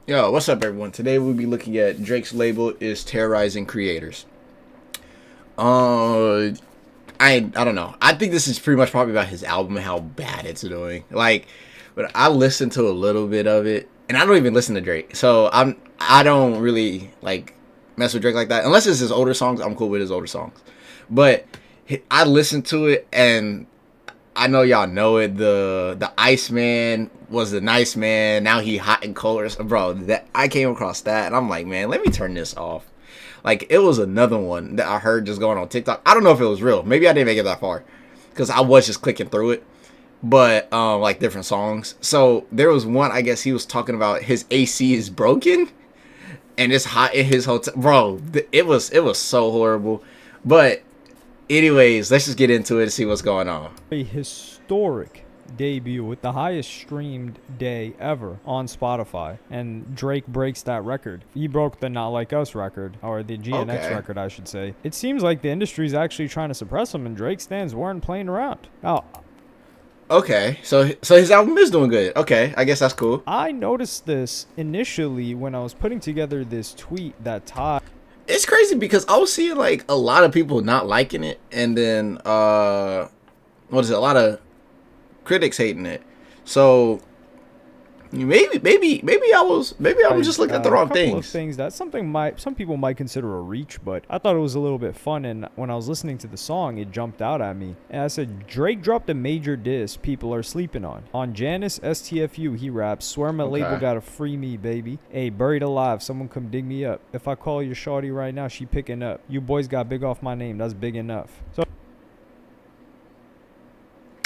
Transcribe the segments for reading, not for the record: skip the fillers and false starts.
Yo, what's up, everyone? Today we'll be looking at Drake's label is Terrorizing Creators. Uh, I don't know. I think this is pretty much probably about his album and how bad it's doing. Like, but I listened to a little bit of it, and I don't even listen to Drake, so I don't really like mess with Drake like that unless it's his older songs. I'm cool with his older songs, but I listened to it and I know y'all know it. The Iceman was the nice man. Now he hot and cold, bro. That I came across that, and I'm like, man, let me turn this off. Like it was another one that I heard just going on TikTok. I don't know if it was real. Maybe I didn't make it that far because I was just clicking through it. But like different songs. So there was one. I guess he was talking about his AC is broken and it's hot in his hotel. Bro, it was so horrible. But anyways, let's just get into it and see what's going on. A historic debut with the highest streamed day ever on Spotify, and Drake breaks that record. He broke the Not Like Us record, or the GNX record, I should say. It seems like the industry's actually trying to suppress him, and Drake stands weren't playing around. Now, Okay, so his album is doing good. Okay, I guess that's cool. I noticed this initially when I was putting together this tweet that Ty. It's crazy because I was seeing like a lot of people not liking it, and then what is it? A lot of critics hating it. So maybe I was just looking at the wrong A couple of things. things that some people might consider a reach, but I thought it was a little bit fun. And when I was listening to the song, it jumped out at me, and I said, Drake dropped a major diss people are sleeping on Janice STFU. He raps, swear my label gotta free me, baby. Hey, buried alive, someone come dig me up. If I call your shorty right now, she picking up. You boys got big off my name, that's big enough. So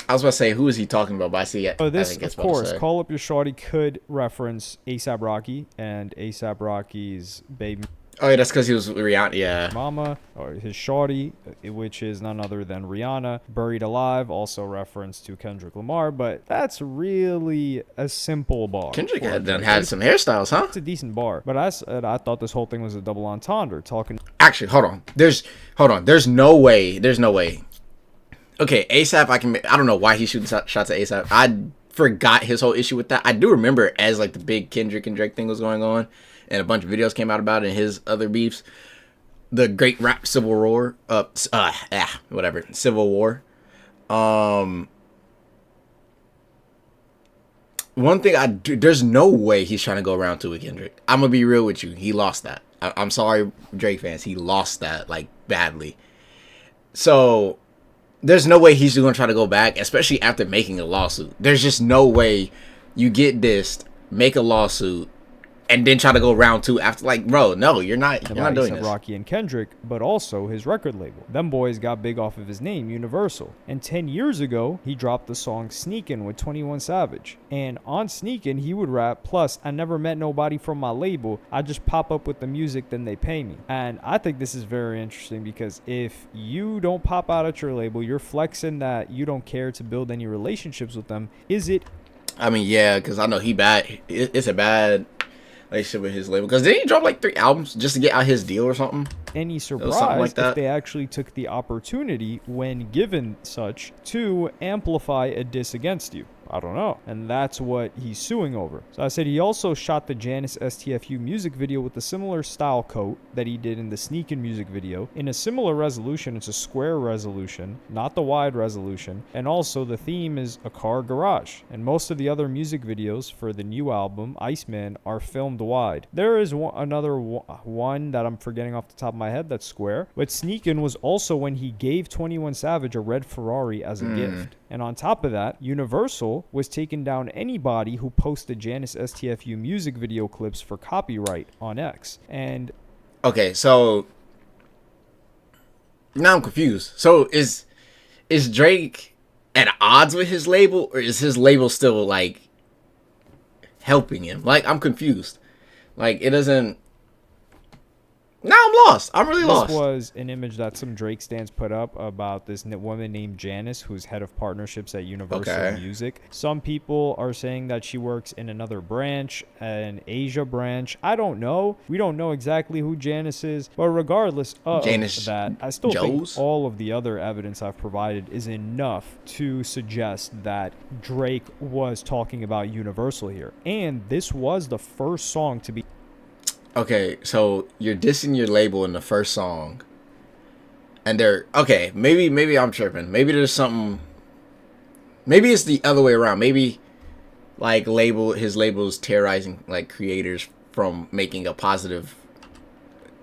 I was about to say, who is he talking about? But I see it. this, of course, Call Up Your Shorty could reference A$AP Rocky and A$AP Rocky's baby Oh yeah, that's because he was Rihanna. Yeah. mama, or his shorty, which is none other than Rihanna. Buried Alive, also reference to Kendrick Lamar, but that's really a simple bar. Kendrick had some hairstyles, huh? It's a decent bar, but I thought this whole thing was a double entendre, talking. Actually, hold on. There's no way. Okay, ASAP. I don't know why he's shooting shots at ASAP. I forgot his whole issue with that. I do remember as like the big Kendrick and Drake thing was going on, and a bunch of videos came out about it and his other beefs. The Great Rap Civil War, whatever, Civil War. One thing there's no way he's trying to go around to with Kendrick. I'm gonna be real with you. He lost that. I'm sorry, Drake fans. He lost that like badly. So there's no way he's going to try to go back, especially after making a lawsuit. There's just no way you get dissed, make a lawsuit, and then try to go round two after. Like, bro, no, you're not doing this. Rocky and Kendrick, but also his record label. Them boys got big off of his name, Universal. And 10 years ago, he dropped the song Sneakin' with 21 Savage. And on Sneakin', he would rap, plus, I never met nobody from my label. I just pop up with the music, then they pay me. And I think this is very interesting because if you don't pop out at your label, you're flexing that you don't care to build any relationships with them. Is it? I mean, yeah, because I know it's a bad relationship with his label. Because didn't he drop like 3 albums just to get out his deal or something? Any surprise like if they actually took the opportunity, when given such, to amplify a diss against you? I don't know. And that's what he's suing over. So I said he also shot the Janice STFU music video with a similar style coat that he did in the Sneakin' music video. In a similar resolution, it's a square resolution, not the wide resolution. And also the theme is a car garage. And most of the other music videos for the new album, Iceman, are filmed wide. There is another one that I'm forgetting off the top of my head that's square. But Sneakin' was also when he gave 21 Savage a red Ferrari as a gift. And on top of that, Universal was taking down anybody who posted Janice STFU music video clips for copyright on X. And okay, so now I'm confused. So is Drake at odds with his label, or is his label still like helping him? Like, I'm confused. Like, it doesn't. Now I'm lost. I'm really This lost. was an image that some Drake stands put up about this woman named Janice, who's head of partnerships at Universal Okay. Music. Some people are saying that she works in another branch, an Asia branch. I don't know. We don't know exactly who Janice is. But regardless of Janice that, I still think Joes. all of the other evidence I've provided is enough to suggest that Drake was talking about Universal here. And this was the first song to be. Okay, so you're dissing your label in the first song, and they're okay. Maybe I'm tripping. Maybe there's something. Maybe it's the other way around. Maybe like his label's terrorizing like creators from making a positive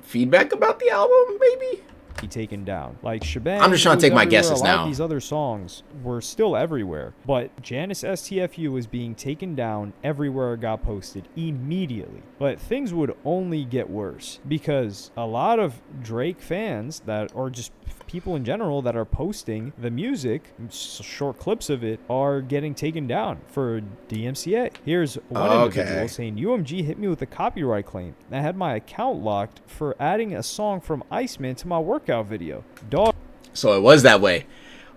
feedback about the album. Maybe. Taken down. Like Shebang, I'm just trying to was take my everywhere. guesses a lot now. Of these other songs were still everywhere, but Janice STFU was being taken down everywhere it got posted immediately. But things would only get worse because a lot of Drake fans that, or just people in general that are posting the music, short clips of it, are getting taken down for DMCA. Here's one individual saying, UMG hit me with a copyright claim. I had my account locked for adding a song from Iceman to my workout video. Dog. So it was that way.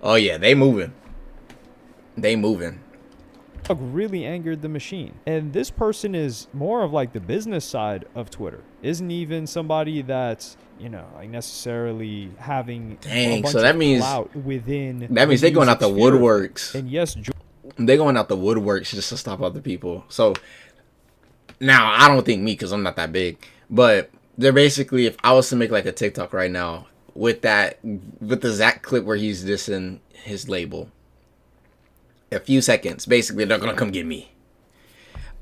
Oh yeah, they moving. Really angered the machine. And this person is more of like the business side of Twitter. Isn't even somebody that's, like necessarily having a bunch so that of means clout within. That means they're going out the woodworks. And yes, they're going out the woodworks just to stop other people. So now I don't think me, because I'm not that big, but they're basically, if I was to make like a TikTok right now with the Zach clip where he's dissing his label, a few seconds, basically they're gonna come get me.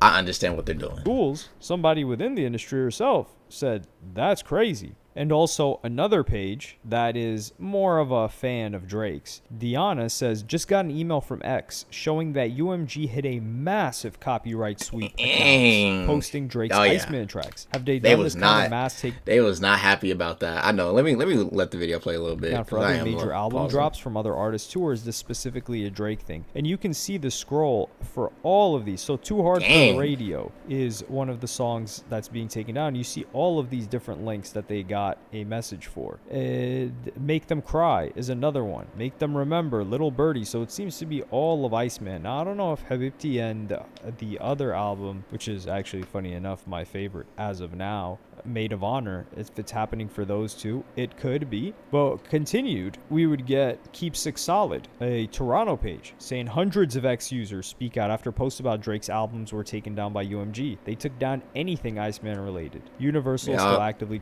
I understand what they're doing. Fools, somebody within the industry herself said that's crazy. And also another page that is more of a fan of Drake's, Deanna, says, just got an email from X showing that UMG hit a massive copyright sweep accounts posting Drake's Iceman tracks. Have they done this kind of mass take? They was not happy about that. I know. Let me let the video play a little bit. Now, for other major album drops from other artists too, or is this specifically a Drake thing? And you can see the scroll for all of these. So Too Hard for the Radio is one of the songs that's being taken down. You see all of these different links that they got a message for. Make Them Cry is another one. Make Them Remember, Little Birdie. So it seems to be all of Iceman. Now I don't know if Habibti and the other album, which is actually funny enough my favorite as of now, Maid of Honor, if it's happening for those two, it could be. But continued, we would get Keep Six Solid, a Toronto page, saying hundreds of X users speak out after posts about Drake's albums were taken down by UMG. They took down anything Iceman related. Universal still actively.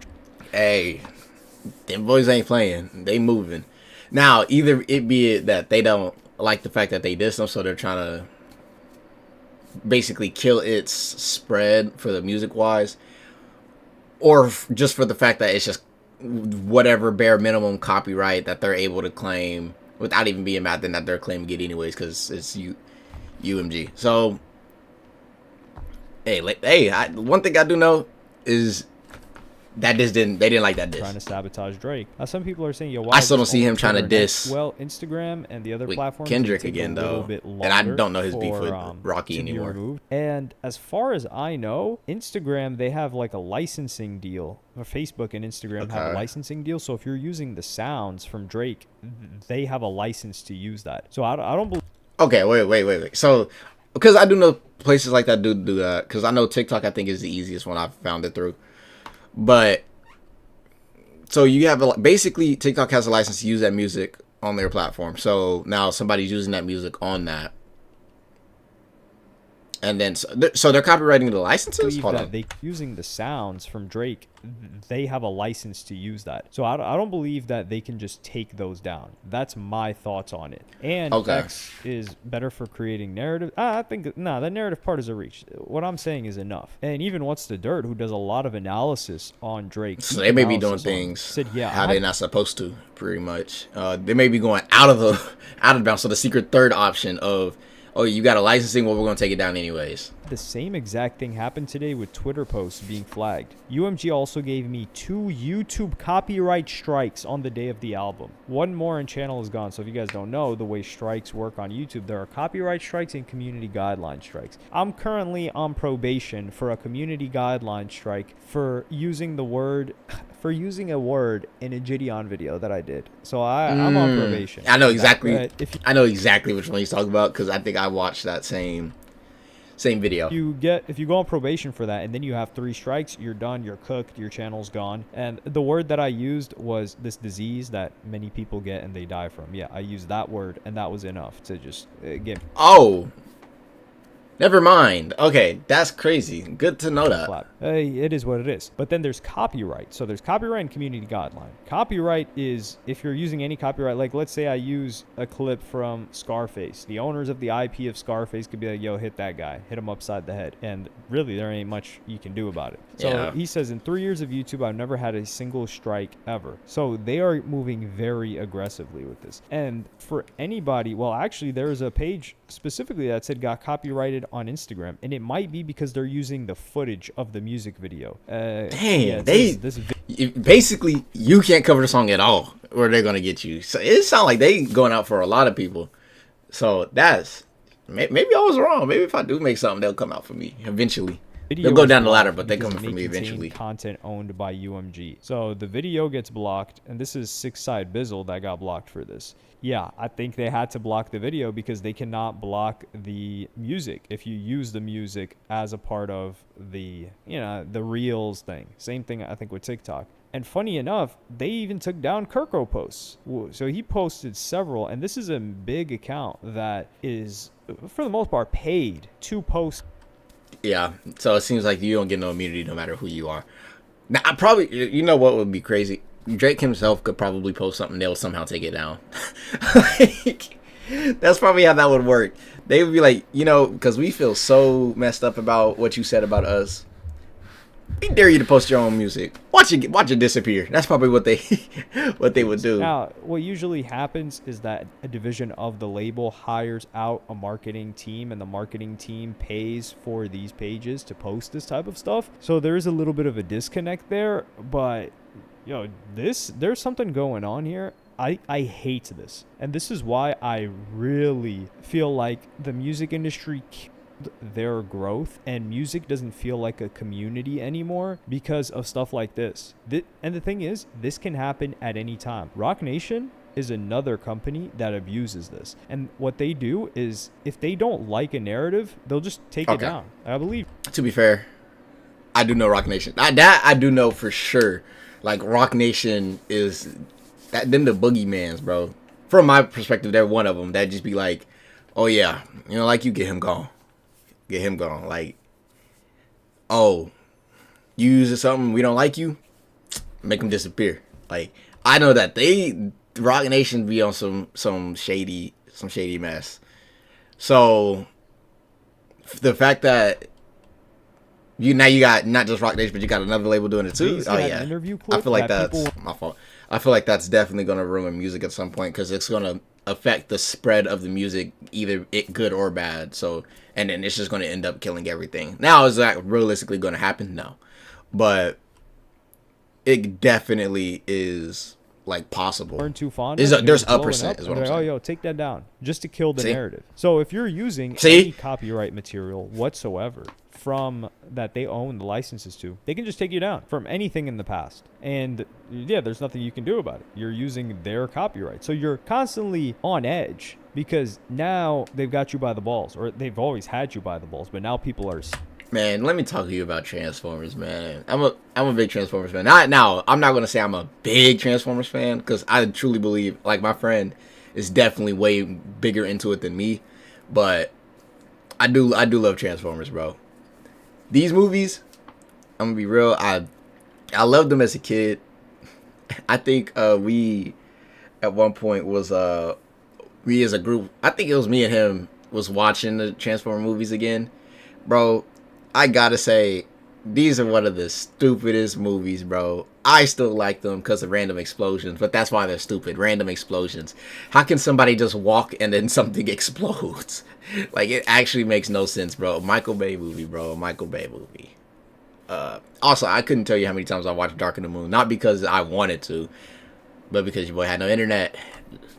Hey, them boys ain't playing. They moving. Now, either it be it that they don't like the fact that they dissed them, so they're trying to basically kill its spread for the music wise, or just for the fact that it's just whatever bare minimum copyright that they're able to claim without even being mad that they're claiming it anyways because it's UMG. So, one thing I do know is that they didn't like that diss. Trying to sabotage Drake. Now some people are saying, yo, I still don't see him trying to diss. Well, Instagram and the other platforms. Kendrick again though, and I don't know his beef with Rocky anymore. And as far as I know, Instagram, they have like a licensing deal. Or Facebook and Instagram have a licensing deal. So if you're using the sounds from Drake, they have a license to use that. So I don't believe. Okay, wait. So because I do know places like that do that. Because I know TikTok, I think, is the easiest one I've found it through. But so you have basically TikTok has a license to use that music on their platform. So now somebody's using that music on that, and then so they're copywriting the licenses. Hold on. They using the sounds from Drake. They have a license to use that. So I don't believe that they can just take those down. That's my thoughts on it. And X is better for creating narrative. I think the narrative part is a reach. What I'm saying is enough. And even What's the Dirt, who does a lot of analysis on Drake. So they may be doing things how they're not supposed to, pretty much. They may be going out of bounds. So the secret third option of oh, you got a licensing, well, we're gonna take it down anyways. The same exact thing happened today with Twitter posts being flagged. UMG also gave me 2 YouTube copyright strikes on the day of the album. One more and channel is gone. So if you guys don't know the way strikes work on YouTube, there are copyright strikes and community guideline strikes. I'm currently on probation for a community guideline strike for using a word in a Gideon video that I did. So I'm on probation. I know exactly. If I know exactly which one he's talking about because I think I watched that same video. if you go on probation for that and then you have 3 strikes, you're done, you're cooked, your channel's gone. And the word that I used was this disease that many people get and they die from. Yeah, I used that word and that was enough to just get Oh, never mind. Okay, that's crazy. Good to know that. It is what it is. But then there's copyright. So there's copyright and community guideline. Copyright is if you're using any copyright, like let's say I use a clip from Scarface. The owners of the IP of Scarface could be like, yo, hit that guy. Hit him upside the head. And really, there ain't much you can do about it. So Yeah. he says, in 3 years of YouTube, I've never had a single strike ever. So they are moving very aggressively with this. And for anybody, well, actually, there's a page specifically that said got copyrighted on Instagram, and it might be because they're using the footage of the music video. Dang, basically you can't cover the song at all, or they're gonna get you. So it sounds like they going out for a lot of people. So that's maybe I was wrong. Maybe if I do make something, they'll come out for me eventually. They'll go down the ladder, but they're coming for me eventually. Content owned by UMG. So the video gets blocked, and this is 6side Bizzle that got blocked for this. Yeah, I think they had to block the video because they cannot block the music if you use the music as a part of the Reels thing. Same thing I think with TikTok. And funny enough, they even took down Kirko posts. So he posted several, and this is a big account that is, for the most part, paid to post. Yeah, so it seems like you don't get no immunity no matter who you are. Now, I probably, you know what would be crazy? Drake himself could probably post something, they'll somehow take it down. Like, that's probably how that would work. They would be like, because we feel so messed up about what you said about us. We dare you to post your own music. Watch it disappear. That's probably what they would do. Now, what usually happens is that a division of the label hires out a marketing team, and the marketing team pays for these pages to post this type of stuff. So there is a little bit of a disconnect there, but there's something going on here. I hate this, and this is why I really feel like the music industry their growth, and music doesn't feel like a community anymore because of stuff like this. And the thing is, this can happen at any time. Rock Nation is another company that abuses this, and what they do is if they don't like a narrative, they'll just take it down. I believe. To be fair, I do know Rock Nation. I do know for sure. Like, Rock Nation is them the boogeymans, bro. From my perspective, they're one of them that just be like, oh yeah, like you get him gone. Get him gone. Like, oh, you use something we don't like you, make him disappear. Like, I know that Rock Nation be on some shady mess. So the fact that you got not just Rock Nation, but you got another label doing it too. Oh yeah, I feel like that's my fault. I feel like that's definitely gonna ruin music at some point because it's gonna affect the spread of the music, either it good or bad. So, and then it's just going to end up killing everything. Now, is that realistically going to happen? No, but it definitely is like possible. Aren't too fond. There's a percent. Is what I'm saying. Oh, yo, take that down just to kill the narrative. So if you're using See? any copyright material whatsoever from that they own the licenses to, they can just take you down from anything in the past. And yeah, there's nothing you can do about it. You're using their copyright. So you're constantly on edge because now they've got you by the balls, or they've always had you by the balls, but now people are. Man, let me talk to you about Transformers, man. I'm a big Transformers fan. Now, I'm not going to say I'm a big Transformers fan because I truly believe, like, my friend is definitely way bigger into it than me, but I do love Transformers, bro. These movies, I'm gonna be real, I loved them as a kid. I think we at one point was we as a group, I think it was me and him was watching the Transformer movies again. Bro, I gotta say, these are one of the stupidest movies, bro. I still like them because of random explosions, but that's why they're stupid. Random explosions. How can somebody just walk and then something explodes? Like, it actually makes no sense, bro. Michael Bay movie, bro. Michael Bay movie. Also, I couldn't tell you how many times I watched Dark of the Moon. Not because I wanted to, but because your boy had no internet.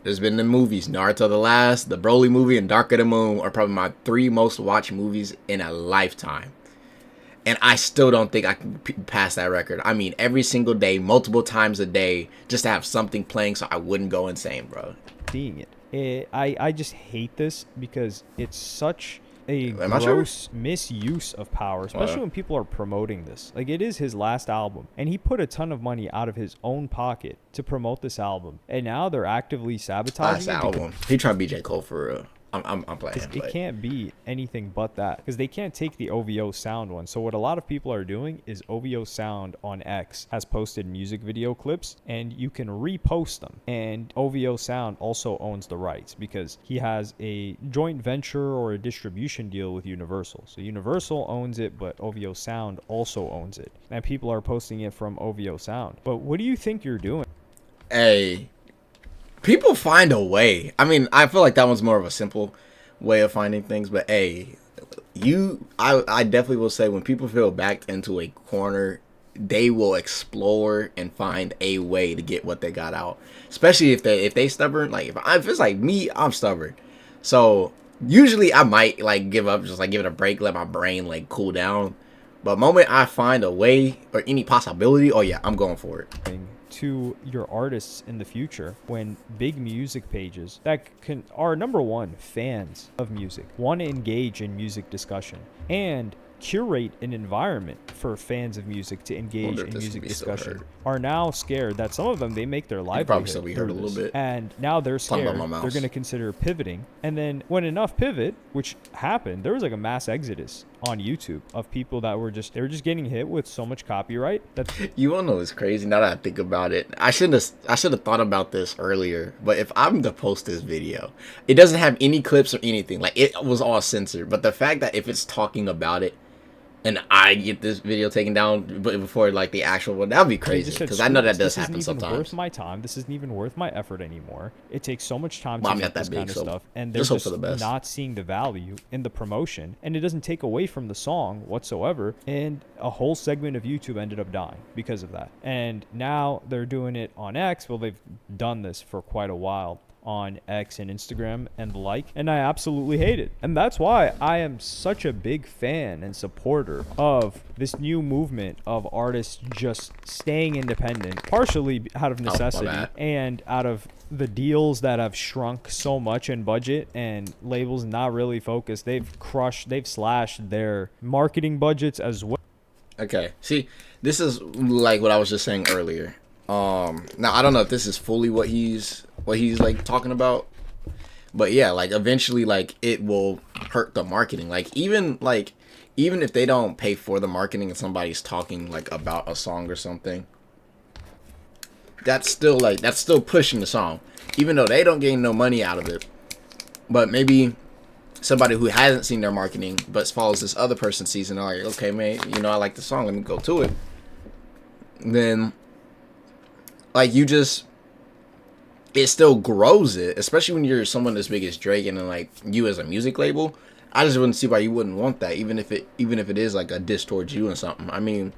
There's been the movies, Naruto the Last, the Broly movie, and Dark of the Moon are probably my 3 most watched movies in a lifetime. And I still don't think I can pass that record. I mean, every single day, multiple times a day, just to have something playing so I wouldn't go insane, bro. Seeing I just hate this because it's such a Am I sure? gross misuse of power, especially when people are promoting this. Like, it is his last album, and he put a ton of money out of his own pocket to promote this album, and now they're actively sabotaging Last it. album. He trying to be J. Cole for real. I'm playing. It can't be anything but that because they can't take the OVO sound one. So what a lot of people are doing is OVO sound on X has posted music video clips and you can repost them. And OVO sound also owns the rights because he has a joint venture or a distribution deal with Universal. So Universal owns it, but OVO sound also owns it. And people are posting it from OVO sound. But what do you think you're doing? Hey, people find a way. I mean, I feel like that one's more of a simple way of finding things, but hey, I definitely will say when people feel backed into a corner, they will explore and find a way to get what they got out. Especially if they stubborn. Like if it's like me, I'm stubborn. So usually I might like give up, just like give it a break, let my brain like cool down. But moment I find a way or any possibility, oh yeah, I'm going for it. To your artists in the future when big music pages that are number one fans of music want to engage in music discussion and curate an environment for fans of music to engage in music discussion are now scared that some of them they make their livelihood probably still be heard a little bit, and now they're scared they're going to consider pivoting. And then when enough pivot, which happened, there was like a mass exodus on YouTube of people that were just getting hit with so much copyright that you wanna know what's crazy. Now that I think about it, I should have thought about this earlier. But if I'm to post this video, it doesn't have any clips or anything. Like it was all censored. But the fact that if it's talking about it, and I get this video taken down before like the actual one, that would be crazy because I know that does happen sometimes. This isn't even worth my time. This isn't even worth my effort anymore. It takes so much time to make this kind of stuff, and they're just not seeing the value in the promotion, and it doesn't take away from the song whatsoever. And a whole segment of YouTube ended up dying because of that. And now they're doing it on X. Well, they've done this for quite a while on X and Instagram and the like, and I absolutely hate it. And that's why I am such a big fan and supporter of this new movement of artists just staying independent, partially out of necessity and out of the deals that have shrunk so much in budget and labels not really focused. They've slashed their marketing budgets as well. Okay, see, this is like what I was just saying earlier. Now I don't know if this is fully what he's like talking about, but yeah, like eventually like it will hurt the marketing. Like even if they don't pay for the marketing and somebody's talking like about a song or something, that's still pushing the song, even though they don't gain no money out of it. But maybe somebody who hasn't seen their marketing but follows this other person's season, are like, okay, man, I like the song, let me go to it. Then like it still grows it, especially when you're someone as big as Drake and then like you as a music label. I just wouldn't see why you wouldn't want that, even if it is like a diss towards you or something. I mean,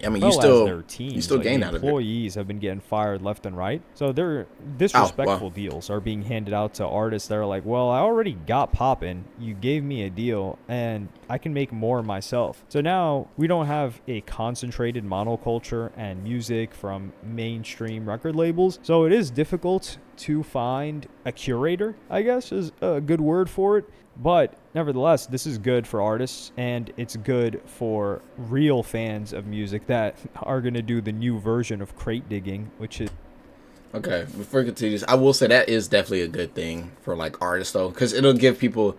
you still gain out of it. Employees have been getting fired left and right, so they're disrespectful deals are being handed out to artists that are like, well, I already got poppin', you gave me a deal and I can make more myself. So now we don't have a concentrated monoculture and music from mainstream record labels, so it is difficult to find a curator, I guess is a good word for it. But nevertheless, this is good for artists, and it's good for real fans of music that are going to do the new version of crate digging, which is... Okay, before we continue, I will say that is definitely a good thing for like artists though, because it'll give people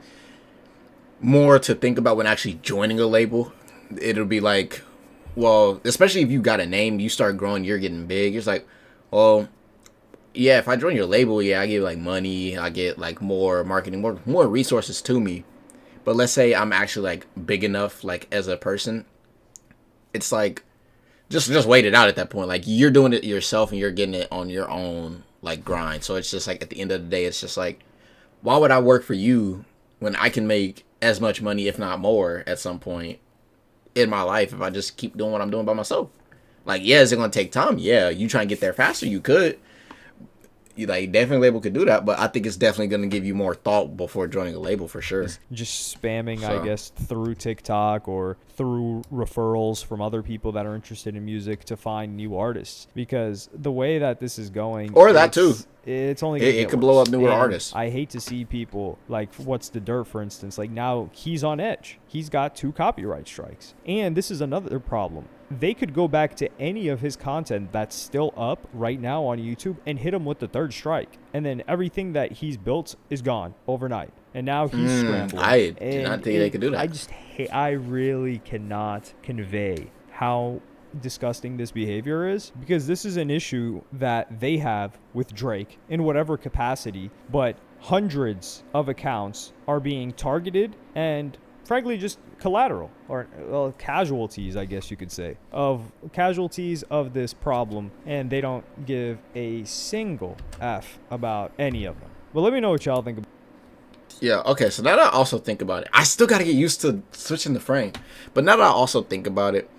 more to think about when actually joining a label. It'll be like, well, especially if you got a name, you start growing, you're getting big. It's like, well, yeah, if I join your label, yeah, I get like money, I get like more marketing, more resources to me. But let's say I'm actually like big enough, like as a person, it's like just wait it out at that point. Like you're doing it yourself and you're getting it on your own like grind. So it's just like at the end of the day, it's just like, why would I work for you when I can make as much money, if not more, at some point in my life if I just keep doing what I'm doing by myself? Like, yeah, is it gonna take time? Yeah, you try and get there faster, you could. You like definitely label could do that, but I think it's definitely gonna give you more thought before joining a label for sure. Just spamming, I So guess, through TikTok or through referrals from other people that are interested in music to find new artists. Because the way that this is going, or that too. It's only gonna It get could blow worse. up newer And artists. I hate to see people like what's the dirt, for instance. Like now he's on edge. He's got 2 copyright strikes, and this is another problem. They could go back to any of his content that's still up right now on YouTube and hit him with the 3rd strike, and then everything that he's built is gone overnight. And now he's scrambling. I did And not think they could do that. I just hate. I really cannot convey how disgusting this behavior is, because this is an issue that they have with Drake in whatever capacity, but hundreds of accounts are being targeted and frankly just collateral, or well, casualties, I guess you could say, of casualties of this problem, and they don't give a single F about any of them. But let me know what y'all think about. Yeah, okay, so now that I also think about it, I still gotta get used to switching the frame. But now that I also think about it,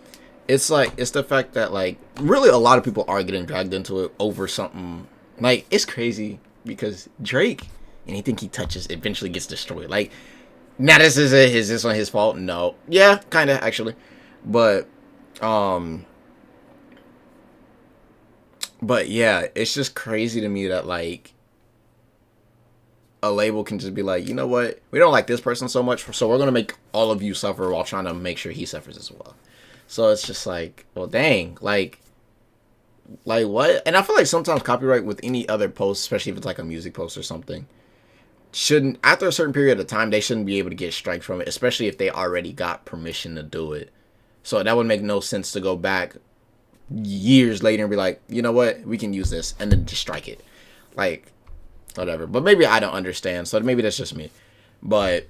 it's like, it's the fact that, like, really a lot of people are getting dragged into it over something. Like, it's crazy because Drake, anything he touches eventually gets destroyed. Like, now is this one his fault? No. Yeah, kind of, actually. But, yeah, it's just crazy to me that, like, a label can just be like, you know what? We don't like this person so much, so we're going to make all of you suffer while trying to make sure he suffers as well. So it's just like, well, dang, like what? And I feel like sometimes copyright with any other post, especially if it's like a music post or something, shouldn't, after a certain period of time, they shouldn't be able to get strikes from it, especially if they already got permission to do it. So that would make no sense to go back years later and be like, you know what, we can use this, and then just strike it. Like, whatever. But maybe I don't understand, so maybe that's just me. But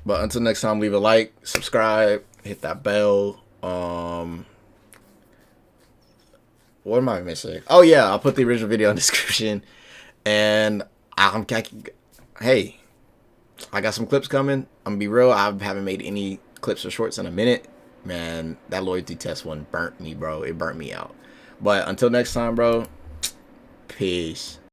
until next time, leave a like, subscribe, hit that bell. What am I missing? Oh yeah, I'll put the original video in the description. And hey, I got some clips coming. I'm gonna be real, I haven't made any clips or shorts in a minute. Man, that loyalty test one burnt me, bro. It burnt me out. But until next time, bro, peace.